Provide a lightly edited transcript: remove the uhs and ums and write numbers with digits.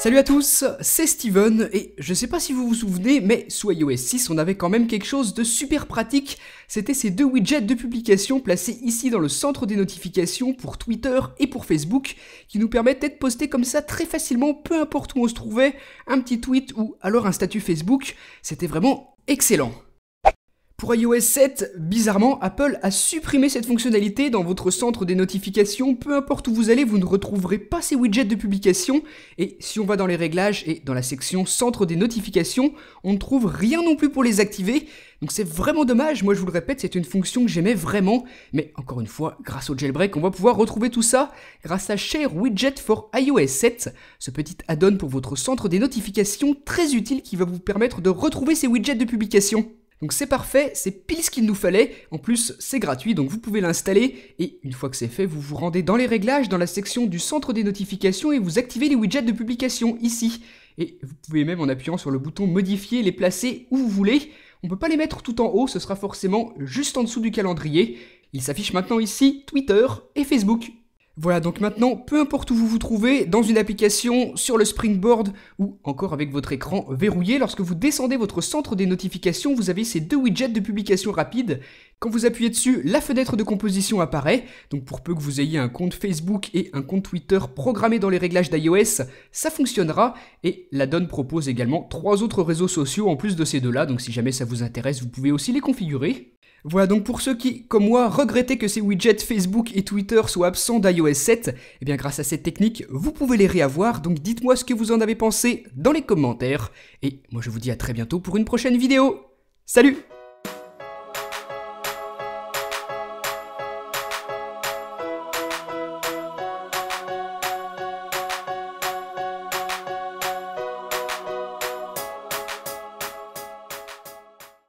Salut à tous, c'est Steven et je sais pas si vous vous souvenez, mais sous iOS 6 on avait quand même quelque chose de super pratique. C'était ces deux widgets de publication placés ici dans le centre des notifications pour Twitter et pour Facebook qui nous permettaient de poster comme ça très facilement, peu importe où on se trouvait, un petit tweet ou alors un statut Facebook. C'était vraiment excellent. Pour iOS 7, bizarrement, Apple a supprimé cette fonctionnalité dans votre centre des notifications. Peu importe où vous allez, vous ne retrouverez pas ces widgets de publication. Et si on va dans les réglages et dans la section centre des notifications, on ne trouve rien non plus pour les activer. Donc c'est vraiment dommage, moi je vous le répète, c'est une fonction que j'aimais vraiment. Mais encore une fois, grâce au jailbreak, on va pouvoir retrouver tout ça grâce à Share Widget for iOS 7, ce petit add-on pour votre centre des notifications très utile qui va vous permettre de retrouver ces widgets de publication. Donc c'est parfait, c'est pile ce qu'il nous fallait, en plus c'est gratuit donc vous pouvez l'installer et une fois que c'est fait vous vous rendez dans les réglages, dans la section du centre des notifications et vous activez les widgets de publication ici. Et vous pouvez même en appuyant sur le bouton modifier les placer où vous voulez, on peut pas les mettre tout en haut, ce sera forcément juste en dessous du calendrier. Il s'affiche maintenant ici Twitter et Facebook. Voilà, donc maintenant, peu importe où vous vous trouvez, dans une application, sur le Springboard ou encore avec votre écran verrouillé, lorsque vous descendez votre centre des notifications, vous avez ces deux widgets de publication rapide. Quand vous appuyez dessus, la fenêtre de composition apparaît, donc pour peu que vous ayez un compte Facebook et un compte Twitter programmé dans les réglages d'iOS, ça fonctionnera, et l'add-on propose également 3 autres réseaux sociaux en plus de ces deux-là, donc si jamais ça vous intéresse, vous pouvez aussi les configurer. Voilà donc pour ceux qui, comme moi, regrettaient que ces widgets Facebook et Twitter soient absents d'iOS 7, eh bien grâce à cette technique, vous pouvez les réavoir, donc dites-moi ce que vous en avez pensé dans les commentaires, et moi je vous dis à très bientôt pour une prochaine vidéo. Salut!